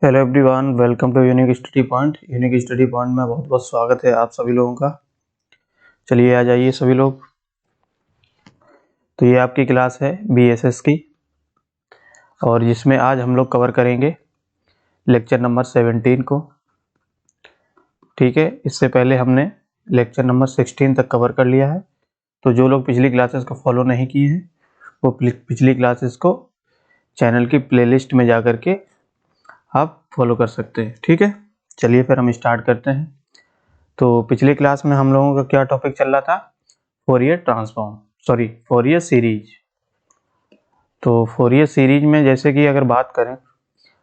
Hello everyone, welcome to Unique Study Point. Unique Study Point में बहुत बहुत स्वागत है आप सभी लोगों का। चलिए आ जाइए सभी लोग। तो ये आपकी क्लास है बीएसएस की, और जिसमें आज हम लोग कवर करेंगे लेक्चर नंबर 17 को। ठीक है, इससे पहले हमने लेक्चर नंबर 16 तक कवर कर लिया है। तो जो लोग पिछली क्लासेस को फॉलो नहीं किए हैं वो पिछली क्लासेस को चैनल की प्लेलिस्ट में जा कर के आप फॉलो कर सकते हैं। ठीक है, चलिए फिर हम स्टार्ट करते हैं। तो पिछली क्लास में हम लोगों का क्या टॉपिक चल रहा था? Fourier series. तो फोरियर सीरीज में जैसे कि अगर बात करें,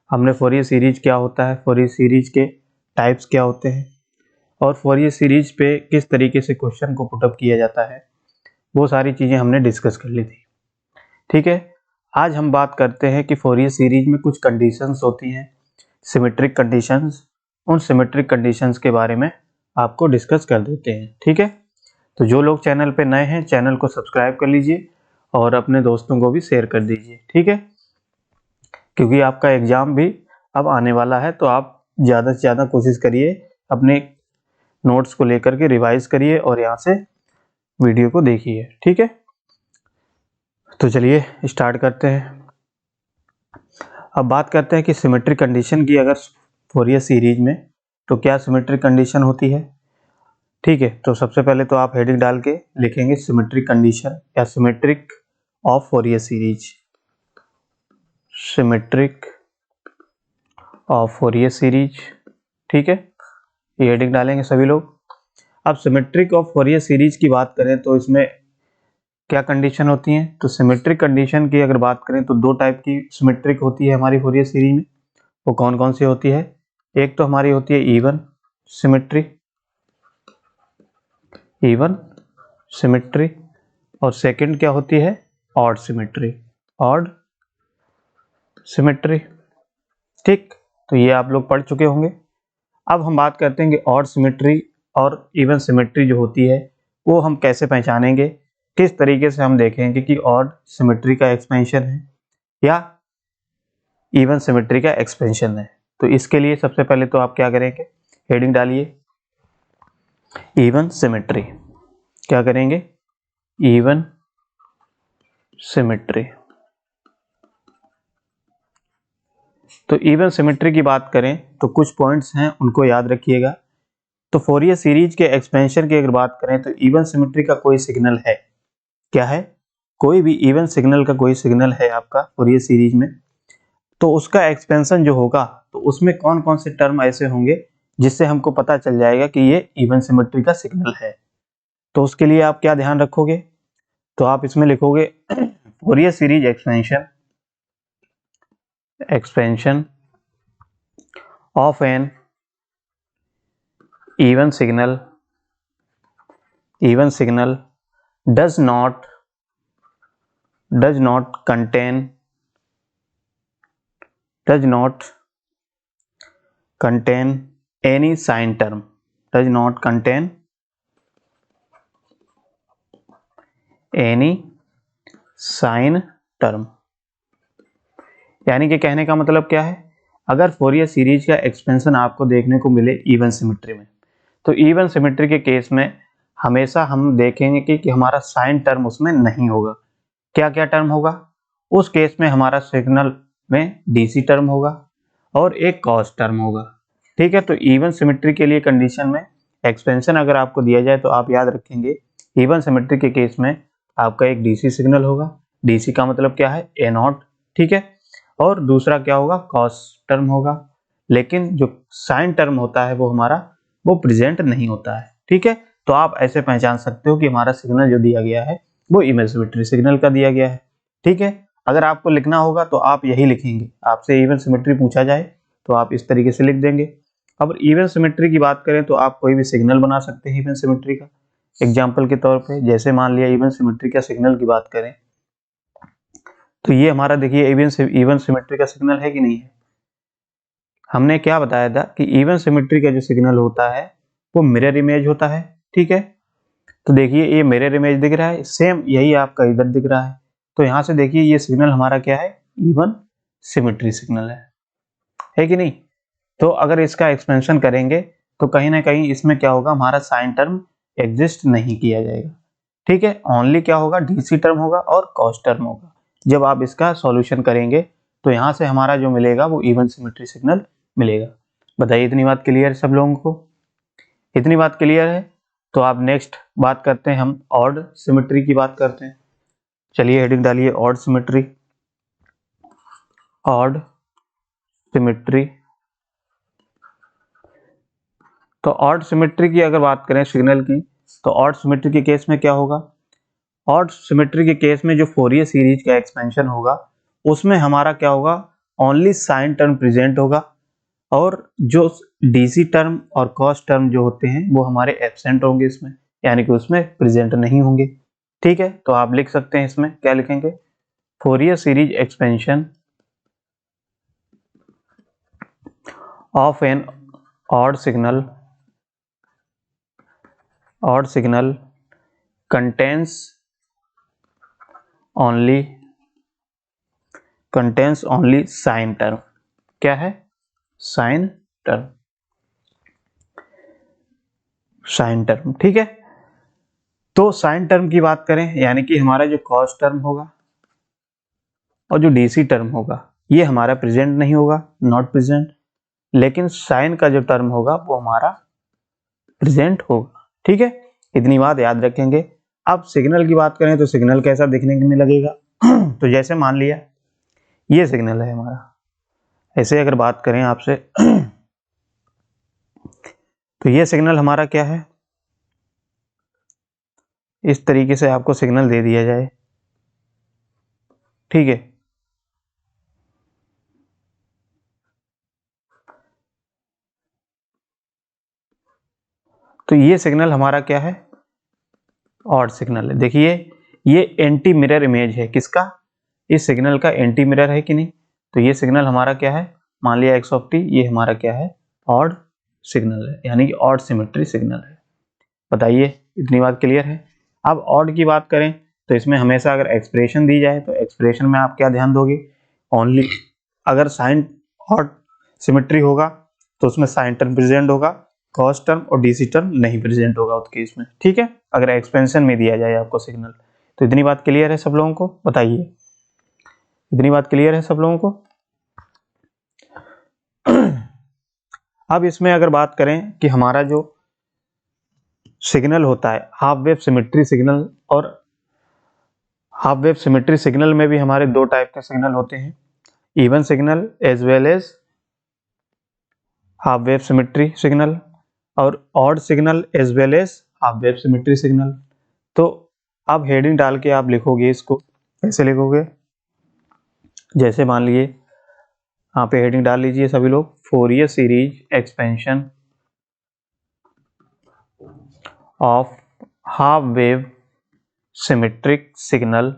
हमने फोरियर सीरीज क्या होता है, फोरियर सीरीज के टाइप्स क्या होते हैं, और फोरियर सीरीज पे किस तरीके से क्वेश्चन को पुटअप किया जाता है, वो सारी चीज़ें हमने डिस्कस कर ली थी। ठीक है, आज हम बात करते हैं कि फोरियर सीरीज में कुछ कंडीशंस होती हैं, सिमेट्रिक कंडीशंस। उन सिमेट्रिक कंडीशंस के बारे में आपको डिस्कस कर देते हैं। ठीक है, तो जो लोग चैनल पे नए हैं चैनल को सब्सक्राइब कर लीजिए और अपने दोस्तों को भी शेयर कर दीजिए। ठीक है, क्योंकि आपका एग्जाम भी अब आने वाला है, तो आप ज़्यादा से ज़्यादा कोशिश करिए, अपने नोट्स को लेकर के रिवाइज करिए और यहाँ से वीडियो को देखिए। ठीक है, तो चलिए स्टार्ट करते हैं। अब बात करते हैं कि सिमेट्रिक कंडीशन की। अगर फोरियर सीरीज में तो क्या सिमेट्रिक कंडीशन होती है। ठीक है, तो सबसे पहले तो आप हेडिंग डाल के लिखेंगे सिमेट्रिक कंडीशन या symmetric of Fourier series. Symmetric of Fourier series. ठीक है, ये हेडिंग डालेंगे सभी लोग। अब सिमेट्रिक ऑफ फोरियर सीरीज की बात करें तो इसमें क्या कंडीशन होती है। तो सिमेट्रिक कंडीशन की अगर बात करें तो दो टाइप की सिमेट्रिक होती है हमारी फोरियर सीरीज में। वो कौन कौन सी होती है? एक तो हमारी होती है इवन सिमेट्री, और सेकंड क्या होती है? Odd symmetry, odd symmetry. ठीक, तो ये आप लोग पढ़ चुके होंगे। अब हम बात करते हैं कि ऑड सिमेट्री और इवन सिमेट्री जो होती है वो हम कैसे पहचानेंगे, किस तरीके से हम देखेंगे कि ऑड सिमेट्री का एक्सपेंशन है या इवन सिमेट्री का एक्सपेंशन है। तो इसके लिए सबसे पहले तो आप क्या करेंगे, हेडिंग डालिए इवन सिमेट्री। क्या करेंगे? Even symmetry. तो इवन सिमेट्री की बात करें तो कुछ पॉइंट्स हैं, उनको याद रखिएगा। तो फोरियर सीरीज के एक्सपेंशन की अगर बात करें तो इवन सिमेट्री का कोई सिग्नल है, क्या है? कोई भी इवन सिग्नल का कोई सिग्नल है आपका फोरियर सीरीज में, तो उसका एक्सपेंशन जो होगा तो उसमें कौन कौन से टर्म ऐसे होंगे जिससे हमको पता चल जाएगा कि ये इवन सिमेट्री का सिग्नल है। तो उसके लिए आप क्या ध्यान रखोगे? तो आप इसमें लिखोगे Fourier series expansion of an even signal does not contain any sign term, does not contain any sign term। यानी कि कहने का मतलब क्या है, अगर फोरियर सीरीज का एक्सपेंशन आपको देखने को मिले इवन सिमेट्री में, तो इवन सिमेट्री के केस में हमेशा हम देखेंगे कि हमारा साइन टर्म उसमें नहीं होगा। क्या क्या टर्म होगा? उस केस में हमारा सिग्नल में डीसी टर्म होगा और एक कॉस टर्म होगा। ठीक है, तो इवन सिमेट्री के लिए कंडीशन में एक्सपेंशन अगर आपको दिया जाए तो आप याद रखेंगे इवन सिमेट्री के केस में आपका एक डीसी सिग्नल होगा। डीसी का मतलब क्या है? ए नॉट। ठीक है, और दूसरा क्या होगा? कॉस टर्म होगा। लेकिन जो साइन टर्म होता है वो हमारा वो प्रेजेंट नहीं होता है। ठीक है, तो आप ऐसे पहचान सकते हो कि हमारा सिग्नल जो दिया गया है वो इवन सिमेट्री सिग्नल का दिया गया है। ठीक है, अगर आपको लिखना होगा तो आप यही लिखेंगे, आपसे इवन सिमेट्री पूछा जाए तो आप इस तरीके से लिख देंगे। अब इवन सिमेट्री की बात करें तो आप कोई भी सिग्नल बना सकते हैं इवन सिमेट्री का। एग्जाम्पल के तौर पे जैसे मान लिया इवन सिमेट्री का सिग्नल की बात करें तो ये हमारा देखिए इवन सिमेट्री का सिग्नल है कि नहीं है। हमने क्या बताया था कि इवन सिमेट्री का जो सिग्नल होता है वो मिरर इमेज होता है। ठीक है, तो देखिए ये मिरर इमेज दिख रहा है, सेम यही आपका इधर दिख रहा है। तो यहाँ से देखिए ये सिग्नल हमारा क्या है? इवन सिमेट्री सिग्नल है कि नहीं? तो अगर इसका एक्सपेंशन करेंगे तो कहीं ना कहीं इसमें क्या होगा, हमारा साइन टर्म एग्जिस्ट नहीं किया जाएगा। ठीक है, ओनली क्या होगा, डीसी टर्म होगा और कॉस टर्म होगा। जब आप इसका सॉल्यूशन करेंगे तो यहाँ से हमारा जो मिलेगा वो इवन सिमेट्री सिग्नल मिलेगा। बताइए इतनी बात क्लियर है सब लोगों को? इतनी बात क्लियर है तो आप नेक्स्ट बात करते हैं, हम ऑड सिमेट्री की बात करते हैं। चलिए हेडिंग डालिए ऑड सिमेट्री। ऑड सिमेट्री, तो ऑड सिमेट्री की अगर बात करें सिग्नल की, तो ऑड सिमेट्री के केस में क्या होगा, ऑड सिमेट्री के केस में जो फोरियर सीरीज का एक्सपेंशन होगा उसमें हमारा क्या होगा, ओनली साइन टर्म प्रेजेंट होगा और जो डीसी टर्म और कॉस टर्म जो होते हैं वो हमारे एब्सेंट होंगे इसमें, यानी कि उसमें प्रेजेंट नहीं होंगे। ठीक है, तो आप लिख सकते हैं इसमें क्या लिखेंगे, Fourier series expansion of an odd signal contains only sine term. क्या है, साइन टर्म। ठीक है, तो साइन टर्म की बात करें यानी कि हमारा जो कॉस टर्म होगा और जो डीसी टर्म होगा ये हमारा प्रेजेंट नहीं होगा, नॉट प्रेजेंट, लेकिन साइन का जो टर्म होगा वो हमारा प्रेजेंट होगा। ठीक है, इतनी बात याद रखेंगे। अब सिग्नल की बात करें तो सिग्नल कैसा दिखने में लगेगा तो जैसे मान लिया ये सिग्नल है हमारा, ऐसे अगर बात करें आपसे तो ये सिग्नल हमारा क्या है, इस तरीके से आपको सिग्नल दे दिया जाए। ठीक है, तो ये सिग्नल हमारा क्या है, ऑड सिग्नल है। देखिए ये एंटी मिरर इमेज है किसका, इस सिग्नल का एंटी मिरर है कि नहीं, तो ये सिग्नल हमारा क्या है, मान लिया एक्स ऑफ टी, ये हमारा क्या है, ऑड सिग्नल है, यानी कि ऑड सिमेट्री सिग्नल है। बताइए इतनी बात क्लियर है? अब ऑड की बात करें तो इसमें हमेशा अगर एक्सप्रेशन दी जाए तो एक्सप्रेशन में आप क्या ध्यान दोगे, ओनली अगर साइन ऑड सिमेट्री होगा तो उसमें साइन टर्म प्रेजेंट होगा, कॉस टर्म और डीसी टर्म नहीं प्रेजेंट होगा उस केस में। ठीक है, अगर एक्सपेंशन में दिया जाए आपको सिग्नल। तो इतनी बात क्लियर है सब लोगों को? बताइए इतनी बात क्लियर है सब लोगों को? अब इसमें अगर बात करें कि हमारा जो सिग्नल होता है हाफ वेव सिमेट्री सिग्नल, और हाफ वेव सिमेट्री सिग्नल में भी हमारे दो टाइप के सिग्नल होते हैं, even signal as well as half wave symmetry signal, और odd signal as well as half wave symmetry signal. तो आप हेडिंग डाल के आप लिखोगे इसको, कैसे लिखोगे, जैसे मान लिए यहाँ पे हेडिंग डाल लीजिए सभी लोग, Fourier series expansion of half wave symmetric signal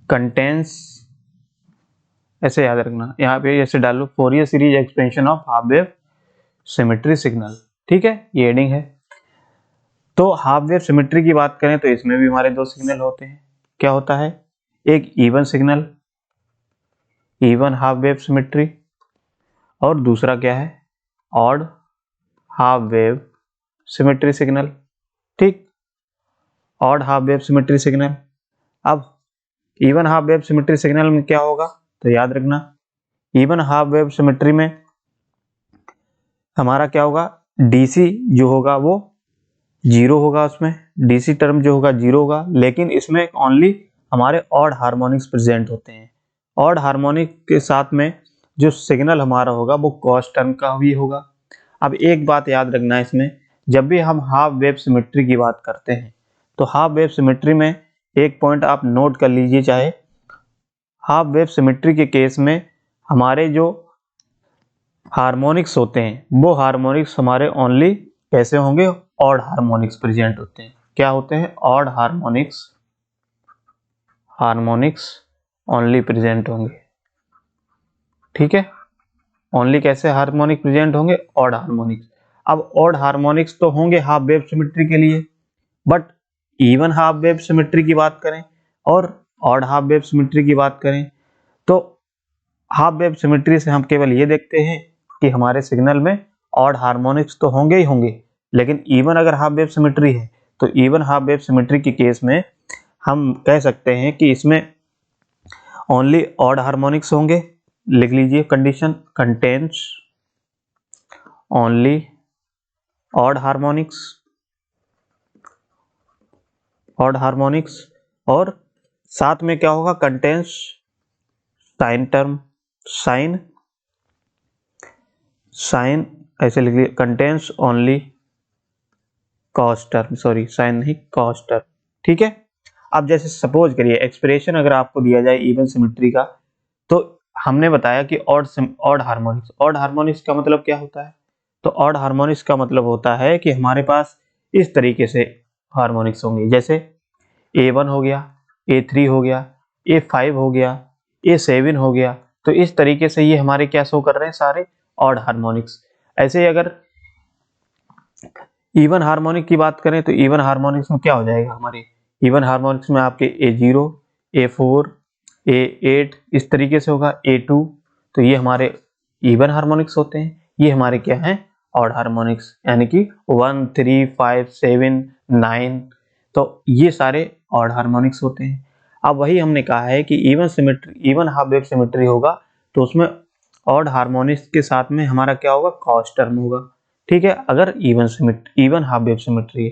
contains, ऐसे याद रखना, यहाँ पे ऐसे डालो, Fourier series expansion of half wave symmetry signal. ठीक है, ये हेडिंग है। तो हाफ वेव सिमेट्री की बात करें तो इसमें भी हमारे दो सिग्नल होते हैं। क्या होता है, एक even signal, even half wave symmetry, और दूसरा क्या है, odd half wave symmetry signal. ठीक, odd half wave symmetry signal. अब even half wave symmetry signal में क्या होगा, तो याद रखना इवन हाफ वेव सिमेट्री में हमारा क्या होगा, डीसी जो होगा वो जीरो होगा, उसमें डीसी टर्म जो होगा जीरो होगा, लेकिन इसमें ओनली हमारे ऑड हार्मोनिक्स प्रेजेंट होते हैं। ऑड हार्मोनिक के साथ में जो सिग्नल हमारा होगा वो कॉस टर्म का भी होगा। अब एक बात याद रखना है इसमें, जब भी हम हाफ वेव सिमेट्री की बात करते हैं तो हाफ वेव सिमेट्री में एक पॉइंट आप नोट कर लीजिए, चाहे हाफ वेव सिमेट्री के केस में हमारे जो हार्मोनिक्स होते हैं वो हार्मोनिक्स हमारे ओनली कैसे होंगे, ऑड हार्मोनिक्स प्रेजेंट होते हैं। क्या होते हैं, ऑड हार्मोनिक्स ओनली प्रेजेंट होंगे। ठीक है, ओनली कैसे हार्मोनिक प्रेजेंट होंगे, ऑड हार्मोनिक्स। अब ऑड हार्मोनिक्स तो होंगे हाफ वेव सिमेट्री के लिए, but even half wave symmetry की बात करें और ऑड हाफ वेव सिमेट्री की बात करें तो हाफ वेव सिमेट्री से हम केवल ये देखते हैं कि हमारे सिग्नल में ऑड हार्मोनिक्स तो होंगे ही होंगे, लेकिन इवन अगर हाफ वेव सिमेट्री है तो इवन हाफ वेव सिमेट्री के केस में हम कह सकते हैं कि इसमें ओनली ऑड हार्मोनिक्स होंगे। लिख लीजिए condition, contains only odd harmonics, odd harmonics, और साथ में क्या होगा, contains sine term, sine sine ऐसे लिख लीजिए, contains only cos term, sorry sine नहीं कॉस टर्म। ठीक है। अब जैसे सपोज करिए एक्सप्रेशन अगर आपको दिया जाए इवन सिमेट्री का, तो हमने बताया कि ऑड हार्मोनिक्स, ऑड हार्मोनिक्स का मतलब क्या होता है, तो ऑड हार्मोनिक्स का मतलब होता है कि हमारे पास इस तरीके से हार्मोनिक्स होंगे, जैसे A1 हो गया, A3 हो गया, A5 हो गया, A7 हो गया। तो इस तरीके से ये हमारे क्या शो कर रहे हैं, सारे ऑड हार्मोनिक्स। ऐसे ही अगर इवन हार्मोनिक की बात करें तो इवन हार्मोनिक्स में क्या हो जाएगा, हमारे इवन हार्मोनिक्स में आपके A0, A4, A8 इस तरीके से होगा, A2। तो ये हमारे इवन हार्मोनिक्स होते हैं। ये हमारे क्या हैं, ऑड हार्मोनिक्स, यानी कि 1, 3, 5, 7, 9। तो ये सारे ऑड हार्मोनिक्स होते हैं। अब वही हमने कहा है कि even symmetry, even half wave symmetry होगा तो उसमें ऑड हार्मोनिक्स के साथ में हमारा क्या होगा, कॉस टर्म होगा। ठीक है। अगर इवन हाफ वेव सिमेट्री है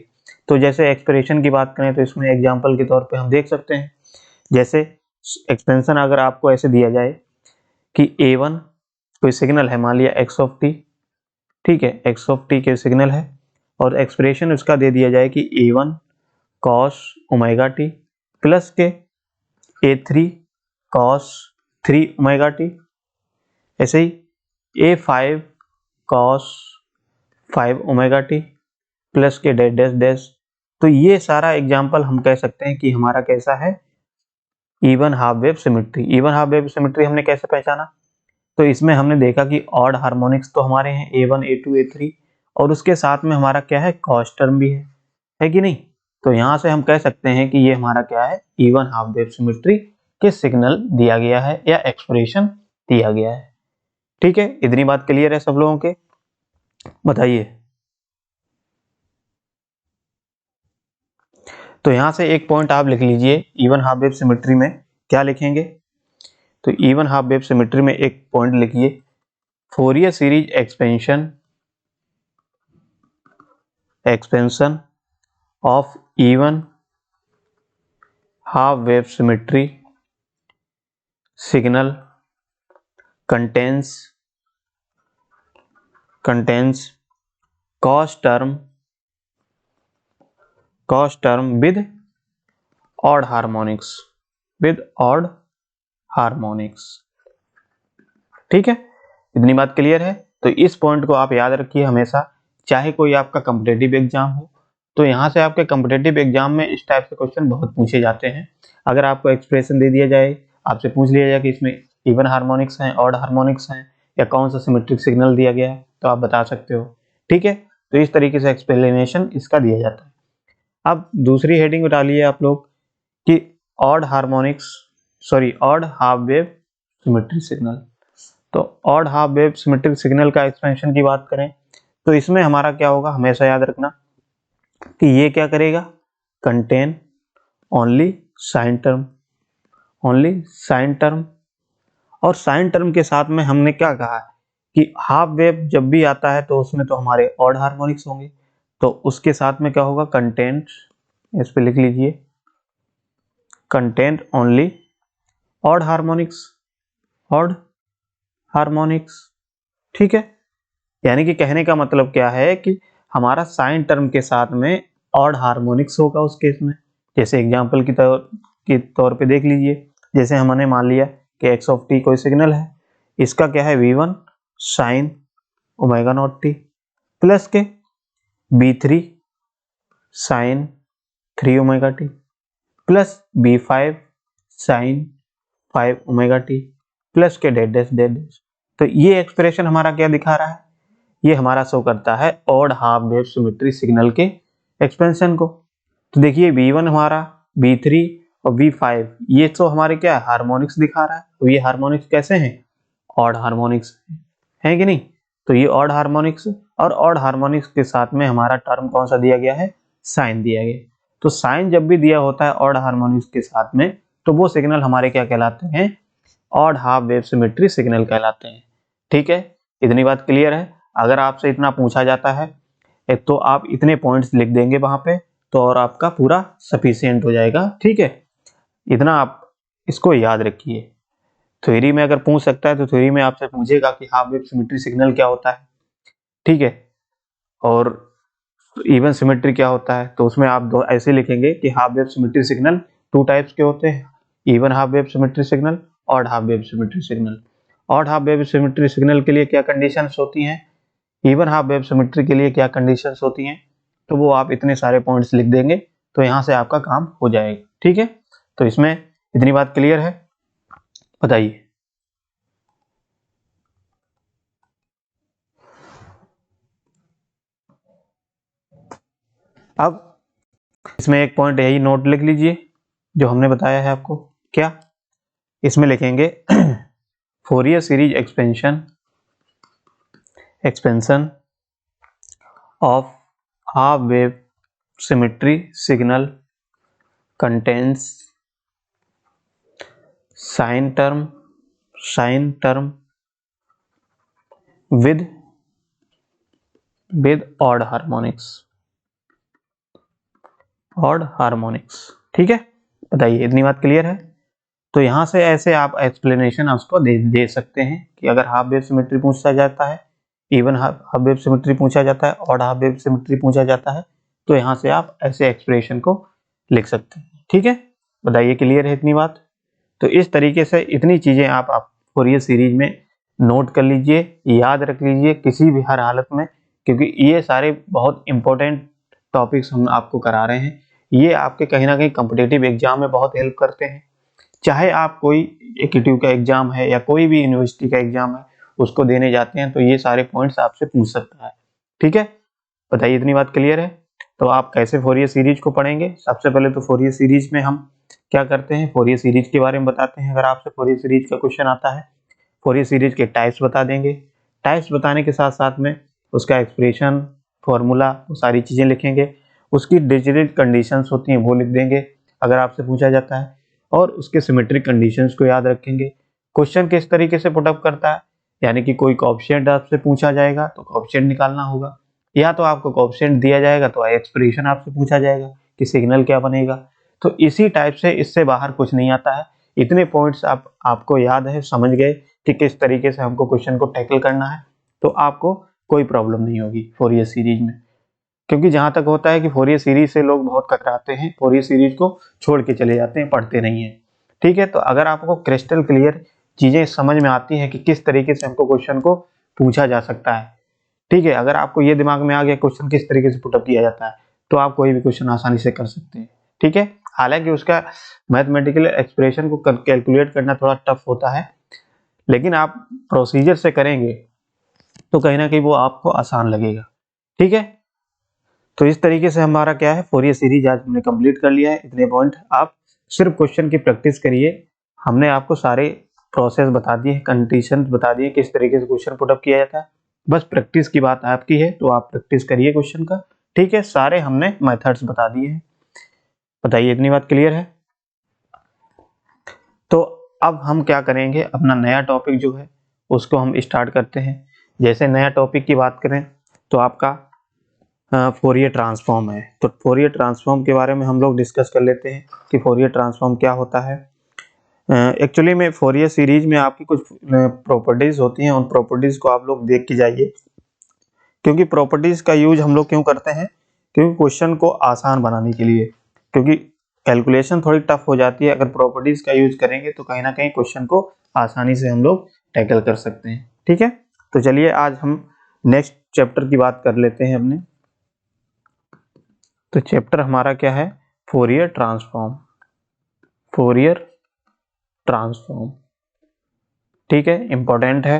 तो जैसे एक्सप्रेशन की बात करें तो इसमें एग्जांपल के तौर पे हम देख सकते हैं, जैसे एक्सपेंशन अगर आपको ऐसे दिया जाए कि A1 कोई सिग्नल है, मान लिया x ऑफ t, ठीक है, x ऑफ t के सिग्नल है, और एक्सप्रेशन उसका दे दिया जाए कि A1 cos omega t plus के A3 cos 3 ओमेगा t, ऐसे ही A5 cos 5 omega T plus के डैश डैश डैश। तो ये सारा एग्जाम्पल हम कह सकते हैं कि हमारा कैसा है, even half wave symmetry. Even half wave symmetry हमने कैसे पहचाना, तो इसमें हमने देखा कि ऑड हार्मोनिक्स तो हमारे हैं A1, A2, A3, और उसके साथ में हमारा क्या है, कॉस टर्म भी है कि नहीं। तो यहां से हम कह सकते हैं कि ये हमारा क्या है, इवन हाफ वेव सिमेट्री के सिग्नल दिया गया है या एक्सप्रेशन दिया गया है। ठीक है, इतनी बात क्लियर है सब लोगों के, बताइए। तो यहां से एक पॉइंट आप लिख लीजिए, इवन हाफ वेव सिमेट्री में क्या लिखेंगे, तो इवन हाफ वेव सिमेट्री में एक पॉइंट लिखिए, Fourier series expansion of even half wave symmetry signal contains cos term with odd harmonics. ठीक है, इतनी बात क्लियर है। तो इस पॉइंट को आप याद रखिए हमेशा, चाहे कोई आपका कॉम्पिटिटिव एग्जाम हो, तो यहाँ से आपके कॉम्पिटिटिव एग्जाम में इस टाइप से क्वेश्चन बहुत पूछे जाते हैं। अगर आपको एक्सप्रेशन दे दिया जाए, आपसे पूछ लिया जाए कि इसमें इवन हार्मोनिक्स हैं, ऑड हार्मोनिक्स हैं, या कौन सा सिमेट्रिक सिग्नल दिया गया है, तो आप बता सकते हो। ठीक है, तो इस तरीके से एक्सप्लेनेशन इसका दिया जाता है। अब दूसरी हेडिंग डालिए आप लोग कि odd half wave symmetry signal. तो odd half wave symmetric signal का एक्सपेंशन की बात करें तो इसमें हमारा क्या होगा, हमेशा याद रखना कि ये क्या करेगा, कंटेन ओनली साइन टर्म, और साइन टर्म के साथ में हमने क्या कहा कि हाफ वेव जब भी आता है तो उसमें तो हमारे ऑड हार्मोनिक्स होंगे, तो उसके साथ में क्या होगा, कंटेंट, इस पे लिख लीजिए कंटेंट ओनली ऑड हार्मोनिक्स। ठीक है, यानी कि कहने का मतलब क्या है कि हमारा साइन टर्म के साथ में ऑड हार्मोनिक्स होगा उस केस में। जैसे एग्जांपल के तौर पे देख लीजिए, जैसे हमने मान लिया कि x ऑफ t कोई सिग्नल है, इसका क्या है V1 sine omega naught t plus के B3 sine 3 omega t plus B5 sine 5 omega t plus के डेड डैश। तो ये एक्सप्रेशन हमारा क्या दिखा रहा है, ये हमारा शो करता है odd half wave symmetry signal के एक्सपेंशन को। तो देखिए V1 हमारा, B3 और B5 ये तो हमारे क्या हार्मोनिक्स दिखा रहा है। तो ये हार्मोनिक्स कैसे हैं, ऑड हार्मोनिक्स है कि नहीं। तो ये ऑड हार्मोनिक्स, और ऑड हार्मोनिक्स के साथ में हमारा टर्म कौन सा दिया गया है, साइन दिया गया। तो साइन जब भी दिया होता है ऑड हार्मोनिक्स के साथ में, तो वो सिग्नल हमारे क्या कहलाते हैं, odd half wave symmetry signal कहलाते हैं। ठीक है, इतनी बात क्लियर है। अगर आपसे इतना पूछा जाता है एक तो आप इतने पॉइंट्स लिख देंगे वहां पे, तो और आपका पूरा सफिशिएंट हो जाएगा। ठीक है, इतना आप इसको याद रखिए। थ्योरी में अगर पूछ सकता है तो थ्योरी में आपसे पूछेगा कि हाफ वेव सिमेट्री सिग्नल क्या होता है, ठीक है, और इवन सिमेट्री क्या होता है। तो उसमें आप दो ऐसे लिखेंगे कि half wave symmetry signal two types के होते हैं, even half wave symmetry signal, odd half wave symmetry signal. Odd half wave symmetry signal के लिए क्या कंडीशंस होती हैं, इवन हाफ वेव सिमेट्री के लिए क्या कंडीशंस होती हैं, तो वो आप इतने सारे पॉइंट्स लिख देंगे तो यहाँ से आपका काम हो जाएगा। ठीक है, तो इसमें इतनी बात क्लियर है, बताइए। अब इसमें एक पॉइंट यही नोट लिख लीजिए जो हमने बताया है आपको, क्या इसमें लिखेंगे Fourier series expansion of half wave symmetry signal contains sine term with odd harmonics. ठीक है, बताइए, इतनी बात क्लियर है। तो यहां से ऐसे आप एक्सप्लेनेशन उसको दे सकते हैं कि अगर हाफ वेव सिमेट्री पूछा जाता है, इवन हाफ वेव सिमेट्री पूछा जाता है, ऑड हाफ वेव सिमेट्री पूछा जाता है, तो यहां से आप ऐसे एक्सप्रेशन को लिख सकते हैं। ठीक है, बताइए, क्लियर है इतनी बात। तो इस तरीके से इतनी चीजें आप फोरियर सीरीज में नोट कर लीजिए, याद रख लीजिए किसी भी हर हालत में, क्योंकि ये सारे बहुत इंपॉर्टेंट टॉपिक्स हम आपको करा रहे हैं। ये आपके कहीं ना कहीं कॉम्पिटिटिव एग्जाम में बहुत हेल्प करते हैं। चाहे आप कोई एक्टिव का एग्जाम है या कोई भी यूनिवर्सिटी का एग्जाम है उसको देने जाते हैं, तो ये सारे पॉइंट्स आपसे पूछ सकता है। ठीक है, बताइए, इतनी बात क्लियर है। तो आप कैसे फोरियर सीरीज को पढ़ेंगे, सबसे पहले तो फोरियर सीरीज में हम क्या करते हैं, फोरियर सीरीज के बारे में बताते हैं। अगर आपसे फोरियर सीरीज का क्वेश्चन आता है, फोरियर सीरीज के टाइप्स बता देंगे, टाइप्स बताने के साथ साथ में उसका एक्सप्रेशन, फॉर्मूला, वो सारी चीजें लिखेंगे। उसकी डिजिटल कंडीशंस होती हैं वो लिख देंगे अगर आपसे पूछा जाता है, और उसके सिमेट्रिक कंडीशंस को याद रखेंगे। क्वेश्चन किस तरीके से पुटअप करता है, यानी कि कोई कोएफिशिएंट आपसे पूछा जाएगा तो कोएफिशिएंट निकालना होगा, या तो आपको कोएफिशिएंट दिया जाएगा तो एक्सप्रेशन आपसे पूछा जाएगा कि सिग्नल क्या बनेगा। तो इसी टाइप से, इससे बाहर कुछ नहीं आता है। इतने पॉइंट्स आपको याद है, समझ गए कि किस तरीके से हमको क्वेश्चन को टैकल करना है, तो आपको कोई प्रॉब्लम नहीं होगी फोरियर सीरीज में। क्योंकि जहां तक होता है कि फोरियर सीरीज से लोग बहुत कतराते हैं, फोरियर सीरीज को छोड़ के चले जाते हैं, पढ़ते नहीं है। ठीक है, तो अगर आपको क्रिस्टल क्लियर चीजें समझ में आती है कि किस तरीके से हमको क्वेश्चन को पूछा जा सकता है, ठीक है, अगर आपको ये दिमाग में आ गया क्वेश्चन किस तरीके से पुटअप किया जाता है, तो आप कोई भी क्वेश्चन आसानी से कर सकते हैं। ठीक है, हालांकि उसका मैथमेटिकल एक्सप्रेशन को कैलकुलेट करना थोड़ा टफ होता है, लेकिन आप प्रोसीजर से करेंगे तो कहीं ना कहीं वो आपको आसान लगेगा। ठीक है, तो इस तरीके से हमारा क्या है, फोरियर सीरीज आज हमने कंप्लीट कर लिया है। इतने पॉइंट आप सिर्फ क्वेश्चन की प्रैक्टिस करिए। हमने आपको सारे प्रोसेस बता दिए, कंडीशंस बता दिए, किस तरीके से क्वेश्चन पुटअप किया जाता है। बस प्रैक्टिस की बात आपकी है, तो आप प्रैक्टिस करिए क्वेश्चन का। ठीक है, सारे हमने मेथड्स बता दिए हैं। बताइए, इतनी बात क्लियर है। तो अब हम क्या करेंगे, अपना नया टॉपिक जो है उसको हम स्टार्ट करते हैं। जैसे नया टॉपिक की बात करें तो आपका फोरियर ट्रांसफॉर्म है। तो फोरियर ट्रांसफॉर्म के बारे में हम लोग डिस्कस कर लेते हैं कि फोरियर ट्रांसफॉर्म क्या होता है। एक्चुअली में फोरियर सीरीज में आपकी कुछ प्रॉपर्टीज होती हैं, उन प्रॉपर्टीज को आप लोग देख के जाइए, क्योंकि प्रॉपर्टीज का यूज हम लोग क्यों करते हैं, क्योंकि क्वेश्चन को आसान बनाने के लिए। क्योंकि कैलकुलेशन थोड़ी टफ हो जाती है, अगर प्रॉपर्टीज का यूज करेंगे तो कहीं ना कहीं क्वेश्चन को आसानी से हम लोग टैकल कर सकते हैं। ठीक है, तो चलिए आज हम नेक्स्ट चैप्टर की बात कर लेते हैं अपने। तो चैप्टर हमारा क्या है, फोरियर ट्रांसफॉर्म। ठीक है, इंपॉर्टेंट है,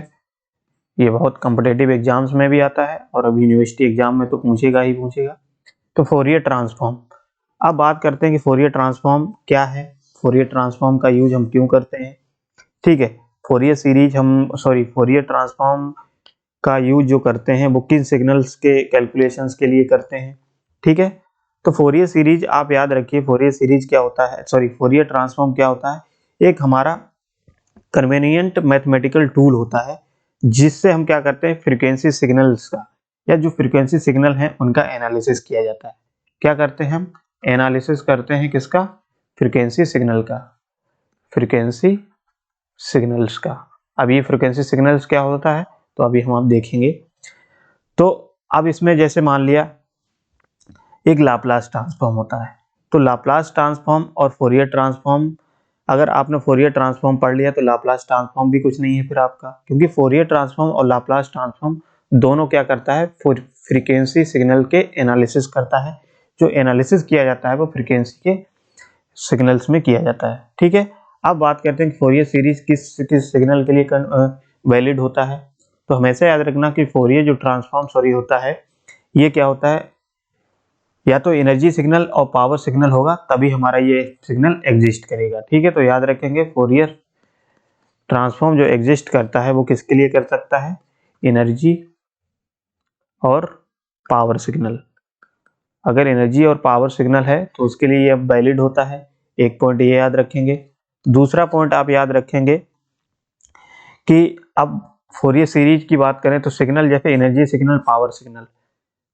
ये बहुत कॉम्पिटिटिव एग्जाम्स में भी आता है और अभी यूनिवर्सिटी एग्जाम में तो पूछेगा ही पूछेगा। तो फोरियर ट्रांसफॉर्म, अब बात करते हैं कि फोरियर ट्रांसफॉर्म क्या है, फोरियर ट्रांसफॉर्म का यूज हम क्यों करते हैं। ठीक है, फोरियर ट्रांसफॉर्म का यूज जो करते हैं वो किन सिग्नल्स के कैलकुलेशंस के लिए करते हैं, ठीक है। तो फोरियर सीरीज आप याद रखिए, फोरियर सीरीज क्या होता है, फोरियर ट्रांसफॉर्म क्या होता है, एक हमारा कन्वीनियंट मैथमेटिकल टूल होता है जिससे हम क्या करते हैं, फ्रीक्वेंसी सिग्नल्स का या जो फ्रीक्वेंसी सिग्नल है उनका एनालिसिस किया जाता है। क्या करते हैं हम, एनालिसिस करते हैं किसका, फ्रीक्वेंसी सिग्नल का, फ्रीक्वेंसी सिग्नल्स का। अब ये फ्रीक्वेंसी सिग्नल्स क्या होता है तो अभी हम आप देखेंगे। तो अब इसमें जैसे मान लिया एक लाप्लास ट्रांसफॉर्म होता है, तो लाप्लास ट्रांसफॉर्म और फोरियर ट्रांसफॉर्म, अगर आपने फोरियर ट्रांसफॉर्म पढ़ लिया तो लाप्लास ट्रांसफॉर्म भी कुछ नहीं है फिर आपका, क्योंकि फोरियर ट्रांसफॉर्म और लाप्लास ट्रांसफॉर्म दोनों क्या करता है, फ्रीक्वेंसी सिग्नल के एनालिसिस करता है। जो एनालिसिस किया जाता है वो फ्रीक्वेंसी के सिग्नल्स में किया जाता है, ठीक है। अब बात करते हैं फोरियर सीरीज किस किस सिग्नल के लिए वैलिड होता है। तो हमेशा याद रखना कि फोरियर जो ट्रांसफॉर्म होता है ये क्या होता है, या तो एनर्जी सिग्नल और पावर सिग्नल होगा तभी हमारा ये सिग्नल एग्जिस्ट करेगा, ठीक है। तो याद रखेंगे फोरियर ट्रांसफॉर्म जो एग्जिस्ट करता है वो किसके लिए कर सकता है, एनर्जी और पावर सिग्नल। अगर एनर्जी और पावर सिग्नल है तो उसके लिए ये अब वैलिड होता है, एक पॉइंट ये याद रखेंगे। दूसरा पॉइंट आप याद रखेंगे कि अब फोरियर सीरीज की बात करें तो सिग्नल जैसे एनर्जी सिग्नल, पावर सिग्नल,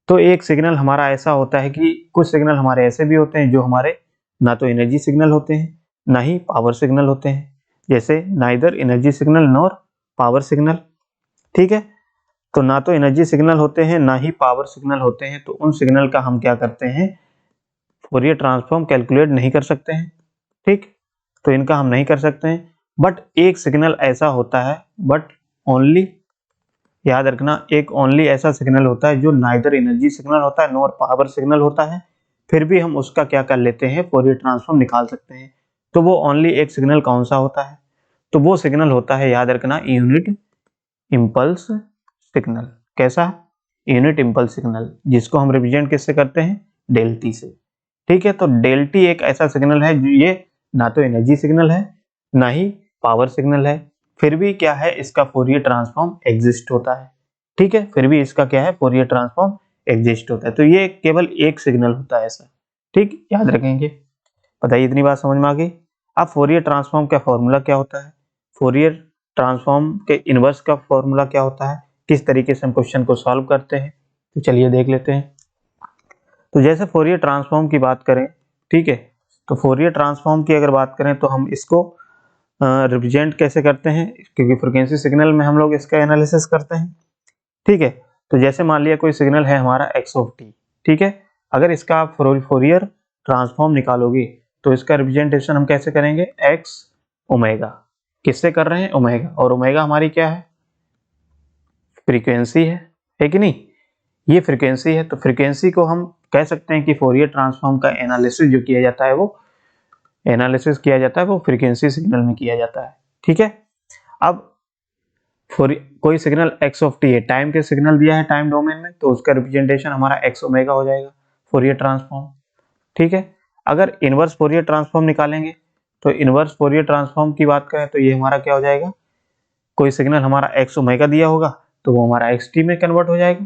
तो एक सिग्नल हमारा ऐसा होता है कि कुछ सिग्नल हमारे ऐसे भी होते हैं जो हमारे ना तो एनर्जी सिग्नल होते हैं ना ही पावर सिग्नल होते हैं, जैसे neither energy signal nor power signal, ठीक है। तो ना तो एनर्जी सिग्नल होते हैं ना ही पावर सिग्नल होते हैं, तो उन सिग्नल का हम क्या करते हैं, फोरियर ट्रांसफॉर्म कैलकुलेट नहीं कर सकते हैं, ठीक। तो इनका हम नहीं कर सकते हैं। बट एक सिग्नल ऐसा होता है, बट ओनली, याद रखना, एक ओनली ऐसा सिग्नल होता है जो नाइदर एनर्जी सिग्नल होता है नॉर पावर सिग्नल होता है, फिर भी हम उसका क्या कर लेते हैं, फोरियर ट्रांसफॉर्म निकाल सकते हैं। तो वो ओनली एक सिग्नल कौन सा होता है, तो वो सिग्नल होता है, याद रखना, यूनिट इंपल्स सिग्नल। कैसा, यूनिट इंपल्स सिग्नल, जिसको हम रिप्रेजेंट किससे करते हैं, डेल टी से, ठीक है। तो डेल टी एक ऐसा सिग्नल है जो ये ना तो एनर्जी सिग्नल है ना ही पावर सिग्नल है, फिर भी क्या है, इसका फोरियर ट्रांसफॉर्म एग्जिस्ट होता है, ठीक है। फिर भी इसका क्या है, फोरियर ट्रांसफॉर्म एग्जिस्ट होता है। तो ये केवल एक सिग्नल होता है ऐसा, ठीक, याद रखेंगे। बताइए इतनी बात समझ में आ गई। अब फोरियर ट्रांसफॉर्म का फॉर्मूला क्या होता है, फोरियर ट्रांसफॉर्म के इनवर्स का फॉर्मूला क्या होता है, किस तरीके से हम क्वेश्चन को सॉल्व करते हैं, तो चलिए देख लेते हैं। तो जैसे फोरियर ट्रांसफॉर्म की बात करें, ठीक है, तो फोरियर ट्रांसफॉर्म की अगर बात करें तो हम इसको रिप्रेजेंट कैसे करते हैं, क्योंकि फ्रीक्वेंसी सिग्नल में हम लोग इसका एनालिसिस करते हैं, ठीक है। तो जैसे मान लिया कोई सिग्नल है हमारा एक्स ऑफ टी, ठीक है, अगर इसका आप फोरियर ट्रांसफॉर्म निकालोगे तो इसका रिप्रेजेंटेशन हम कैसे करेंगे, एक्स ओमेगा, किससे कर रहे हैं, ओमेगा, और ओमेगा हमारी क्या है, फ्रीक्वेंसी है कि नहीं, ये फ्रीक्वेंसी है। तो फ्रीक्वेंसी को हम कह सकते हैं कि फोरियर ट्रांसफॉर्म का एनालिसिस जो किया जाता है वो फ्रीक्वेंसी सिग्नल में किया जाता है, ठीक है। अब कोई सिग्नल एक्स ऑफ टी है, टाइम के सिग्नल दिया है टाइम डोमेन में, तो उसका रिप्रेजेंटेशन हमारा एक्स ओमेगा हो जाएगा, फोरियर ट्रांसफॉर्म, ठीक है। अगर इनवर्स फोरियर ट्रांसफॉर्म निकालेंगे तो इनवर्स फोरियर ट्रांसफॉर्म की बात करें तो ये हमारा क्या हो जाएगा, कोई सिग्नल हमारा एक्स ओमेगा दिया होगा तो वो हमारा एक्स टी में कन्वर्ट हो जाएगा।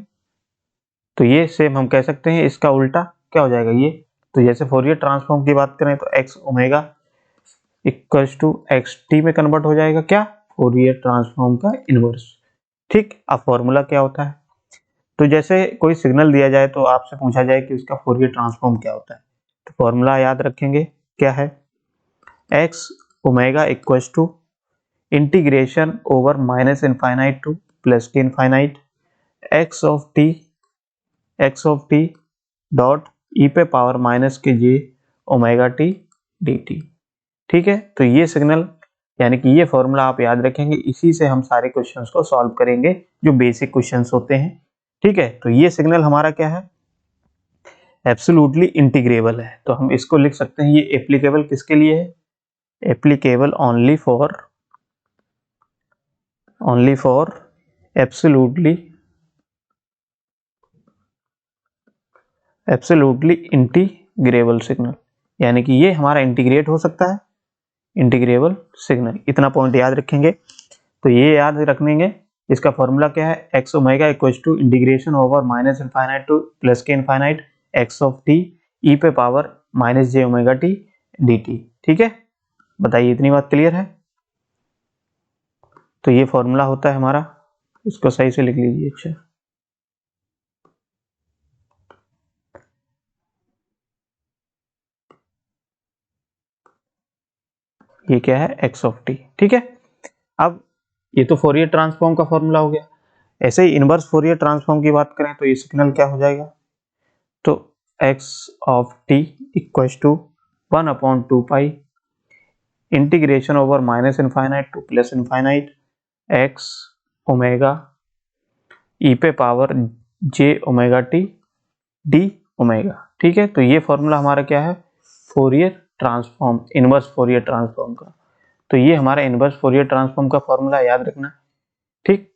तो ये सेम हम कह सकते हैं इसका उल्टा क्या हो जाएगा ये, तो जैसे फोरियर ट्रांसफॉर्म की बात करें तो x omega equals to x t में कन्वर्ट हो जाएगा, क्या, फोरियर ट्रांसफॉर्म का इनवर्स, ठीक। अब फॉर्मूला क्या होता है, तो जैसे कोई सिग्नल दिया जाए तो आपसे पूछा जाए कि उसका फोरियर ट्रांसफॉर्म क्या होता है, तो फॉर्मूला याद रखेंगे, क्या है, x omega equals to integration over minus infinite to plus के infinite x of t dot e पे पावर माइनस के j omega t d t, ठीक है। तो ये सिग्नल यानी कि ये फॉर्मूला आप याद रखेंगे, इसी से हम सारे क्वेश्चंस को सॉल्व करेंगे जो बेसिक क्वेश्चंस होते हैं, ठीक है। तो ये सिग्नल हमारा क्या है, एब्सोल्युटली इंटीग्रेबल है, तो हम इसको लिख सकते हैं, ये एप्लीकेबल किसके लिए है, applicable only for absolutely integrable signal, यानी कि ये हमारा इंटीग्रेट हो सकता है, इंटीग्रेबल सिग्नल, इतना पॉइंट याद रखेंगे। तो ये याद रखेंगे। इसका फॉर्मूला क्या है, x omega equal to integration over minus infinite to plus के infinite x of t e पे power minus j omega t d t. ठीक है, बताइए इतनी बात क्लियर है। तो ये फॉर्मूला होता है हमारा, इसको सही से लिख लीजिए। अच्छा, ये क्या है, एक्स ऑफ टी। ठीक है, अब ये तो फोरियर ट्रांसफॉर्म का फॉर्मूला हो गया। ऐसे ही इनवर्स फोरियर ट्रांसफॉर्म की बात करें तो ये सिग्नल क्या हो जाएगा, तो x of t equal to 1/2 pi integration over minus infinite to plus infinite x omega e पे power j omega t d omega. ठीक है, तो ये फॉर्मूला हमारा क्या है, Fourier transform, inverse Fourier transform का। तो ये हमारा इनवर्स फोरियर ट्रांसफॉर्म का फॉर्मूला याद रखना। ठीक,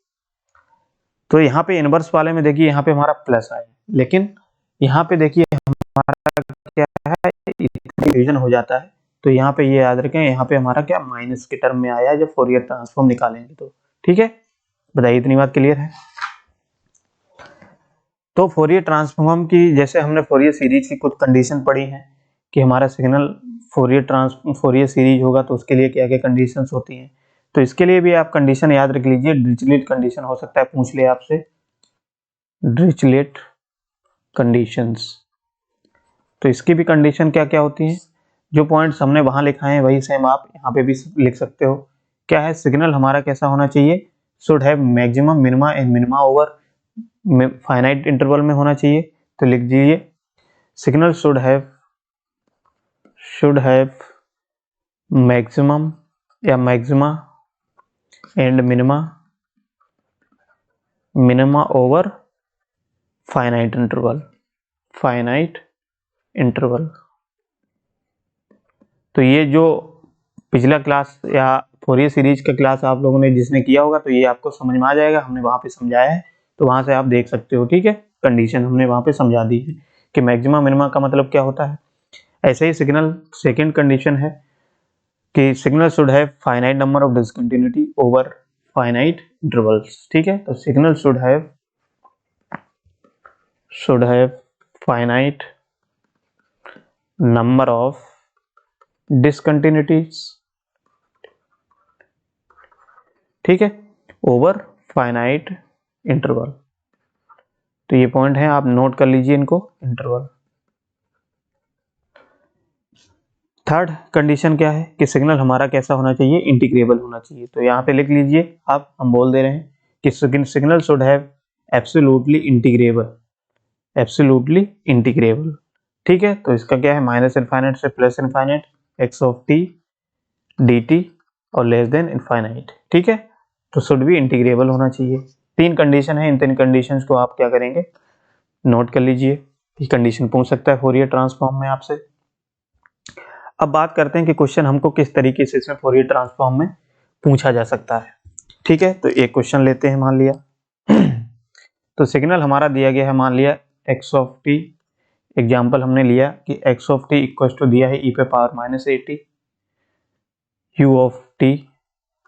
तो यहाँ पे इनवर्स वाले में देखिए यहाँ पे हमारा प्लस आया, लेकिन यहाँ पे देखिए हमारा क्या है, डिवीजन हो जाता है। तो यहाँ पे ये याद रखें, यहाँ पे हमारा क्या माइनस के टर्म में आया है जब फोरियर ट्रांसफॉर्म निकालेंगे तो। ठीक है, बताइए इतनी बात क्लियर है। तो फोरियर ट्रांसफॉर्म की, जैसे हमने फोरियर सीरीज की कुछ कंडीशन पढ़ी हैं कि हमारा सिग्नल फोरियर सीरीज होगा तो उसके लिए क्या क्या कंडीशंस होती हैं। तो इसके लिए भी आप कंडीशन याद रख लीजिए। डिरिचलेट कंडीशन हो सकता है पूछ ले आपसे, डिरिचलेट कंडीशंस। तो इसकी भी कंडीशन क्या क्या होती हैं, जो पॉइंट्स हमने वहां लिखा है वही सेम आप यहाँ पे भी लिख सकते हो। क्या है, सिग्नल हमारा कैसा होना चाहिए, should have maximum minima and minima over finite interval में होना चाहिए। तो लिख दीजिए, सिग्नल शुड हैव मैक्सिमम या maxima and minima over finite interval. तो ये जो पिछला क्लास या फोरियर सीरीज का क्लास आप लोगों ने जिसने किया होगा तो ये आपको समझ में आ जाएगा, हमने वहां पे समझाया है, तो वहां से आप देख सकते हो। ठीक है, कंडीशन हमने वहां पे समझा दी है कि मैक्सिमा मिनिमा का मतलब क्या होता है। ऐसे ही सिग्नल सेकेंड कंडीशन है कि signal should have finite number of discontinuity over finite intervals. ठीक है, तो signal should have finite number of discontinuities, ठीक है, ओवर फाइनाइट इंटरवल। तो ये पॉइंट है, आप नोट कर लीजिए इनको, इंटरवल। थर्ड कंडीशन क्या है कि सिग्नल हमारा कैसा होना चाहिए, इंटीग्रेबल होना चाहिए। तो यहाँ पे लिख लीजिए आप, हम बोल दे रहे हैं कि signal should have absolutely integrable. ठीक है, तो इसका क्या है, माइनस इनफाइनाइट से plus infinite x of T d T और लेस देन इनफाइनाइट। ठीक है, तो शुड भी इंटीग्रेबल होना चाहिए। तीन कंडीशन है, इन तीन कंडीशंस को आप क्या करेंगे, नोट कर लीजिए। ये कंडीशन पूछ सकता है फोरियर ट्रांसफॉर्म में आपसे। अब बात करते हैं कि क्वेश्चन हमको किस तरीके से इसमें फोरियर ट्रांसफॉर्म में पूछा जा सकता है। ठीक है, तो एक क्वेश्चन लेते हैं, मान लिया तो सिग्नल हमारा दिया गया है, मान लिया एक्स ऑफ टी, एग्जाम्पल हमने लिया कि x of t equal to दिया है ई पे power minus a t u of t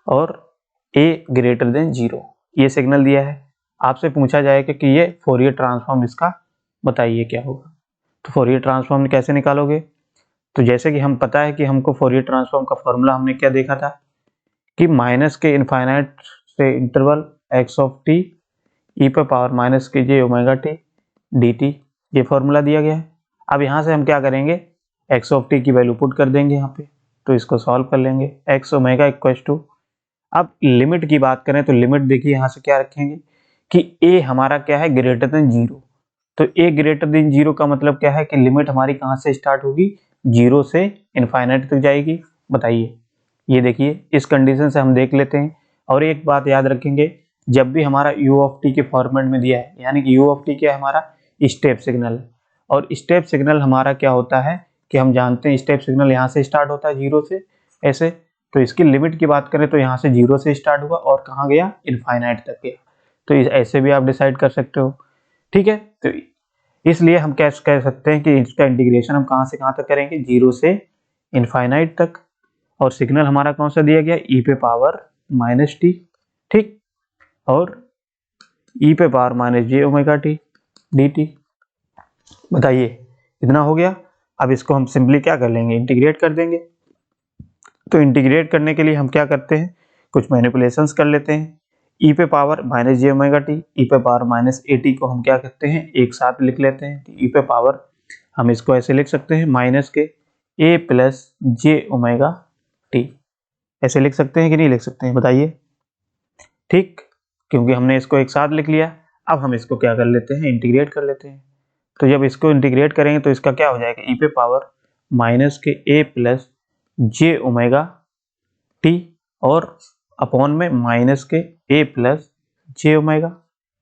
और ए ग्रेटर देन 0, ये सिग्नल दिया है। आपसे पूछा जाएगा कि ये फोरियर ट्रांसफॉर्म इसका बताइए क्या होगा। तो फोरियर ट्रांसफॉर्म कैसे निकालोगे, तो जैसे कि हम पता है कि हमको फोरियर ट्रांसफॉर्म का फॉर्मूला हमने क्या देखा था कि माइनस के इनफाइनाइट से interval x of t e पे पावर माइनस के j omega t d T, ये फॉर्मूला दिया गया है। अब यहाँ से हम क्या करेंगे, एक्स ऑफ टी की वैल्यू पुट कर देंगे यहाँ पे, तो इसको सॉल्व कर लेंगे। एक्स ओमेगा इक्वल टू, अब लिमिट की बात करें तो लिमिट देखिए यहाँ से क्या रखेंगे कि a हमारा क्या है, ग्रेटर देन 0। तो a ग्रेटर देन 0 का मतलब क्या है कि लिमिट हमारी कहाँ से स्टार्ट होगी, 0 से इनफाइनाइट तक जाएगी। बताइए, ये देखिए इस कंडीशन से हम देख लेते हैं। और एक बात याद रखेंगे, जब भी हमारा u ऑफ टी के फॉर्मेट में दिया है, यानी कि u ऑफ टी क्या है, हमारा स्टेप सिग्नल। और स्टेप सिग्नल हमारा क्या होता है कि हम जानते हैं स्टेप सिग्नल यहाँ से स्टार्ट होता है 0 से ऐसे। तो इसकी लिमिट की बात करें तो यहाँ से 0 से स्टार्ट हुआ और कहाँ गया, इनफाइनाइट तक गया। तो ऐसे भी आप डिसाइड कर सकते हो। ठीक है, तो इसलिए हम कैसे कह सकते हैं कि इसका इंटीग्रेशन हम कहाँ से कहाँ तक करेंगे, 0 से इनफाइनाइट तक। और सिग्नल हमारा कौन सा दिया गया, ई पे पावर माइनस टी ठीक, और e पे power minus j omega t d T. बताइए इतना हो गया। अब इसको हम सिंपली क्या कर लेंगे, इंटीग्रेट कर देंगे। तो इंटीग्रेट करने के लिए हम क्या करते हैं, कुछ मैनिपुलेशंस कर लेते हैं। e पे power minus j omega T, e पे पावर माइनस ए टी को हम क्या करते हैं, एक साथ लिख लेते हैं। e पे पावर हम इसको ऐसे लिख सकते हैं, माइनस के a plus J omega T, ऐसे लिख सकते हैं कि नहीं लिख सकते हैं, बताइए। ठीक, क्योंकि हमने इसको एक साथ लिख लिया। अब हम इसको क्या कर लेते हैं, इंटीग्रेट कर लेते हैं। तो जब इसको इंटीग्रेट करेंगे तो इसका क्या हो जाएगा, e पे पावर माइनस के a plus J omega T और अपॉन में माइनस के a प्लस जे ओमेगा,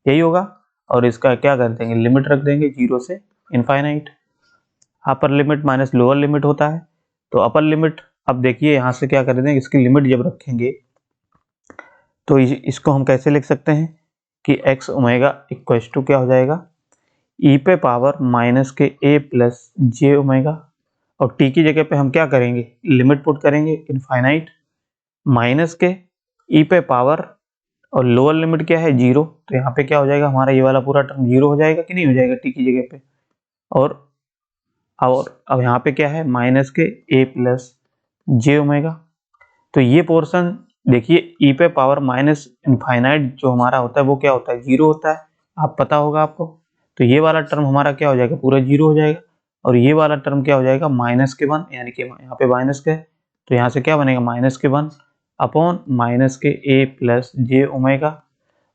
यही होगा। और इसका क्या कर देंगे, लिमिट रख देंगे 0 से infinite. Upper limit minus lower limit होता है, तो अपर लिमिट, अब देखिए यहाँ से क्या कर देंगे, इसकी लिमिट जब रखेंगे तो इसको हम कैसे लिख सकते हैं कि एक्स ओमेगा इक्व टू क्या हो जाएगा, e पे पावर माइनस के a प्लस जे ओमेगा, और t की जगह पे हम क्या करेंगे, लिमिट पुट करेंगे इनफाइनाइट, माइनस के e पे पावर, और लोअर लिमिट क्या है 0, तो यहाँ पे क्या हो जाएगा, हमारा ये वाला पूरा टर्म 0 हो जाएगा कि नहीं हो जाएगा t की जगह पे। और अब यहाँ पे क्या है, माइनस के a प्लस जे ओमेगा। तो ये पोर्शन देखिए, e पे पावर माइनस इनफाइनाइट जो हमारा होता है वो क्या होता है, 0 होता है, आप पता होगा आपको। तो ये वाला टर्म हमारा क्या हो जाएगा, पूरा 0 हो जाएगा। और ये वाला टर्म क्या हो जाएगा, माइनस के 1, यानी कि यहाँ पे माइनस के, तो यहाँ से क्या बनेगा, माइनस के 1 अपॉन माइनस के a प्लस जे ओमेगा,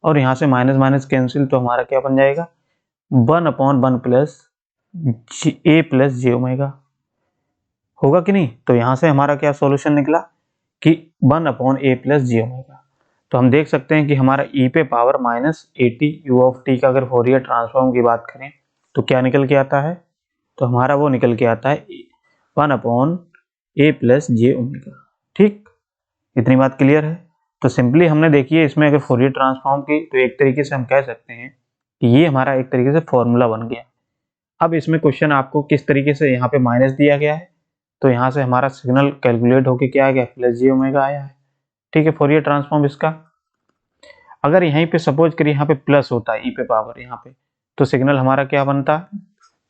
और यहाँ से माइनस माइनस कैंसिल, तो हमारा क्या बन जाएगा, 1 upon 1 plus a plus J omega, होगा कि नहीं। तो यहाँ से हमारा क्या सॉल्यूशन निकला कि 1 upon a plus J omega. तो हम देख सकते हैं कि हमारा e पे power minus a t u of T का अगर फोरियर ट्रांसफॉर्म की बात करें तो क्या निकल के आता है, तो हमारा वो निकल के आता है 1 upon a plus J omega. ठीक, इतनी बात क्लियर है। तो सिंपली हमने देखिए इसमें अगर फोरियर ट्रांसफॉर्म की, तो एक तरीके से हम कह सकते हैं कि ये हमारा एक तरीके से फॉर्मूला बन गया। अब इसमें क्वेश्चन आपको किस तरीके से, यहाँ पे माइनस दिया गया है, तो यहाँ से हमारा सिग्नल कैलकुलेट होके क्या आ गया, प्लस जे ओमेगा आया है। ठीक है, फोरियर ट्रांसफॉर्म इसका। अगर यहीं पे सपोज करिए यहाँ पे प्लस होता है e पे पावर यहाँ पे, तो सिग्नल हमारा क्या बनता है,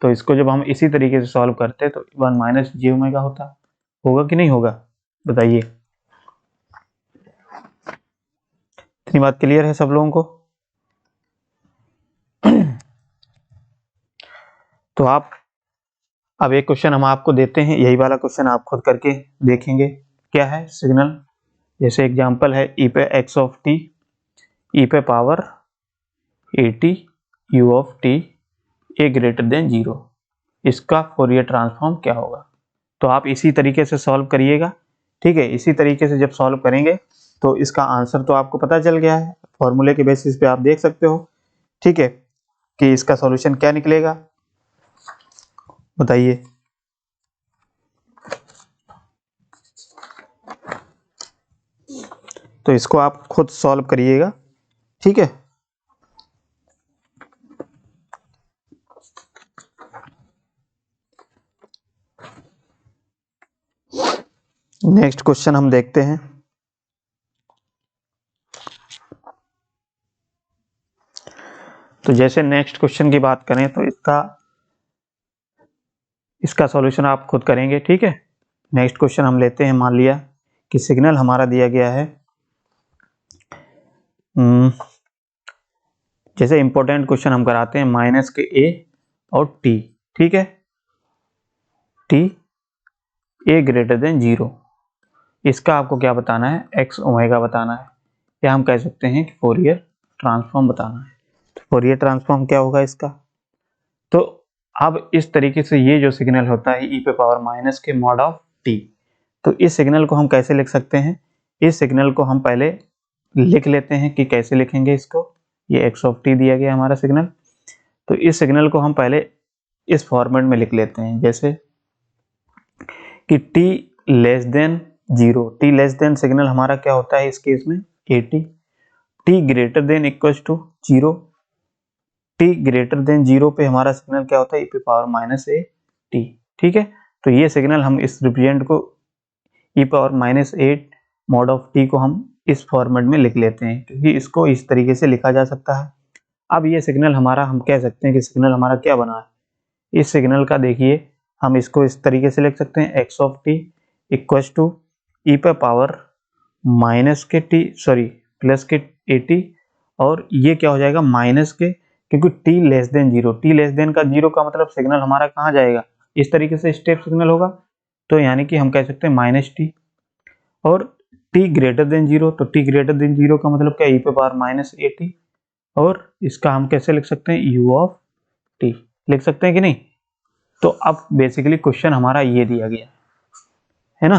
तो इसको जब हम इसी तरीके से सॉल्व करते हैं तो 1 माइनस जे ओमेगा होता, होगा कि नहीं होगा, बताइए। इतनी बात क्लियर है सब लोगों को। तो आप, अब एक क्वेश्चन हम आपको देते हैं, यही वाला क्वेश्चन आप खुद करके देखेंगे क्या है सिग्नल। जैसे एग्जांपल है e पे x ऑफ t, e पे power A t u of T A greater than 0, इसका फोरियर ट्रांसफॉर्म क्या होगा। तो आप इसी तरीके से सॉल्व करिएगा। ठीक है, इसी तरीके से जब सॉल्व करेंगे तो इसका आंसर तो आपको पता चल गया है, फॉर्मूले के बेसिस पे आप देख सकते हो। ठीक है, कि इसका सॉल्यूशन क्या निकलेगा, बताइए। तो इसको आप खुद सॉल्व करिएगा। ठीक है, नेक्स्ट क्वेश्चन हम देखते हैं। तो जैसे नेक्स्ट क्वेश्चन की बात करें तो इसका सॉल्यूशन आप खुद करेंगे। ठीक है, नेक्स्ट क्वेश्चन हम लेते हैं। मान लिया कि सिग्नल हमारा दिया गया है, जैसे इंपॉर्टेंट क्वेश्चन हम कराते हैं, माइनस के a और t। ठीक है, t a ग्रेटर देन 0, इसका आपको क्या बताना है, x ओमेगा बताना है, या हम कह सकते हैं कि फोरियर ट्रांसफॉर्म बताना है। तो फोरियर ट्रांसफॉर्म क्या होगा इसका, तो अब इस तरीके से ये जो सिग्नल होता है e पे पावर माइनस के मॉड ऑफ t, तो इस सिग्नल को हम कैसे लिख सकते हैं, इस सिग्नल को हम पहले लिख लेते हैं कि कैसे लिखेंगे इसको। ये x ऑफ t दिया गया हमारा सिग्नल, तो इस सिग्नल को हम पहले इस फॉर्मेट में लिख लेते हैं, जैसे कि t less than 0, t less than signal हमारा क्या होता है इस केस में at, t greater than equals to 0, t greater than 0 पे हमारा सिग्नल क्या होता है, e पे पावर माइनस ए टी। ठीक है, तो ये सिग्नल हम इस रिप्रेजेंट को e power minus 8 mod of t को हम इस फॉर्मेट में लिख लेते हैं, क्योंकि इसको इस तरीके से लिखा जा सकता है। अब ये सिग्नल हमारा, हम कह सकते हैं कि सिग्नल हमारा क्या बना है। इस सिग्नल का देखिए हम इसको इस तरीके से लिख सकते हैं, x of t equals to e पे power minus k t, sorry plus k a T, और ये क्या हो जाएगा माइनस के, क्योंकि T less than zero, T less than का जीरो का मतलब सिग्नल हमारा कहाँ जाएगा, इस तरीके से स्टेप सिग्नल होगा, तो यानी कि हम कह सकते हैं माइनस टी। और टी ग्रेटर देन जीरो, तो टी ग्रेटर देन जीरो का मतलब क्या, ई पे पावर माइनस ए टी, और इसका हम कैसे लिख सकते हैं, यू ऑफ टी लिख सकते हैं कि नहीं। तो अब बेसिकली क्वेश्चन हमारा ये दिया गया है ना,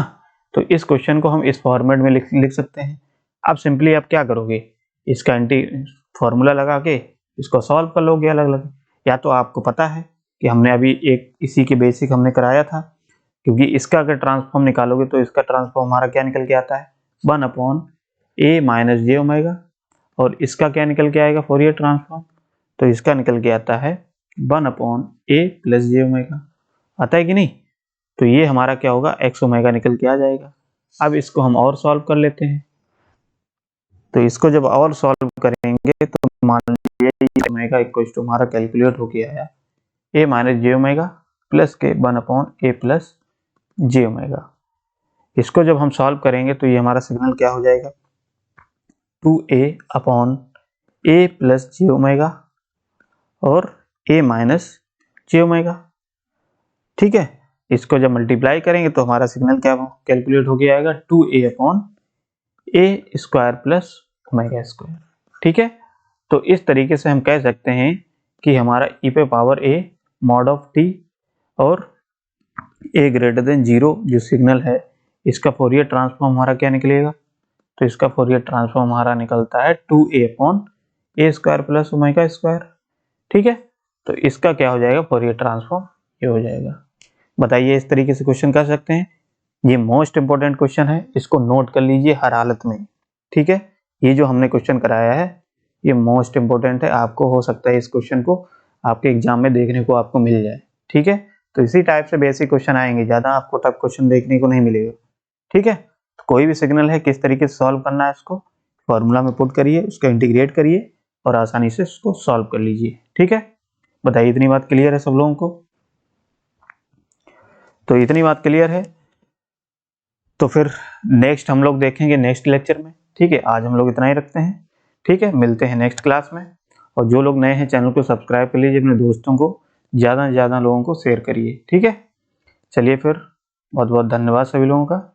तो इस क्वेश्चन को हम इस फॉर्मेट में लिख सकते हैं। अब सिंपली आप क्या करोगे, इसका एंटी फॉर्मूला लगा के इसको सॉल्व कर लोगे अलग अलग, या तो आपको पता है कि हमने अभी एक इसी के बेसिक हमने कराया था, क्योंकि इसका अगर ट्रांसफॉर्म निकालोगे तो इसका ट्रांसफॉर्म हमारा क्या निकल के आता है, 1/a माइनस जे ओमेगा, और इसका क्या निकल के आएगा फोरियर ट्रांसफॉर्म, तो इसका निकल के आता है 1/a प्लस जे ओमेगा, आता है कि नहीं। तो ये हमारा क्या होगा, एक्स ओमेगा निकल के आ जाएगा। अब इसको हम और सॉल्व कर लेते हैं, तो इसको जब और सॉल्व करेंगे तो मान लीजिए ये ओमेगा इक्वल टू हमारा कैलकुलेट होके आया a minus j omega plus के 1/a प्लस जे ओमेगा। इसको जब हम सॉल्व करेंगे तो ये हमारा सिग्नल क्या हो जाएगा, 2a/a प्लस जे ओमेगा और a माइनस जे ओमेगा, ठीक है। इसको जब मल्टीप्लाई करेंगे तो हमारा सिग्नल क्या कैलकुलेट हो गया आएगा, 2a/a square plus omega square, ठीक है। तो इस तरीके से हम कह सकते हैं कि हमारा e पे power a mod of t और a ग्रेटर देन जीरो जो सिग्नल है, इसका फोरियर ट्रांसफॉर्म हमारा क्या निकलेगा, तो इसका फोरियर ट्रांसफॉर्म हमारा निकलता है 2a/a square plus omega square, ठीक है। तो इसका क्या हो जाएगा फोरियर ट्रांसफॉर्म, ये हो जाएगा। बताइए इस तरीके से क्वेश्चन कर सकते हैं। ये मोस्ट इंपॉर्टेंट क्वेश्चन है, इसको नोट कर लीजिए हर हालत में, ठीक है। ये जो हमने क्वेश्चन कराया है ये मोस्ट इंपॉर्टेंट है, आपको हो सकता है इस क्वेश्चन को आपके एग्जाम में देखने को आपको मिल जाए, ठीक है। तो इसी टाइप से बेसिक क्वेश्चन आएंगे, ज्यादा आपको टफ क्वेश्चन देखने को नहीं मिलेगा, ठीक है। तो कोई भी सिग्नल है किस तरीके से सॉल्व करना है, इसको फॉर्मूला में पुट करिए, उसका इंटीग्रेट करिए और आसानी से इसको सॉल्व कर लीजिए, ठीक है। बताइए इतनी बात क्लियर है सब लोगों को, तो इतनी बात क्लियर है तो फिर नेक्स्ट हम लोग देखेंगे नेक्स्ट लेक्चर में, ठीक है। आज हम लोग इतना ही रखते हैं, ठीक है। मिलते हैं नेक्स्ट क्लास में, और जो लोग नए हैं चैनल को सब्सक्राइब कर लीजिए, अपने दोस्तों को ज़्यादा से ज़्यादा लोगों को शेयर करिए, ठीक है। चलिए फिर बहुत बहुत धन्यवाद सभी लोगों का।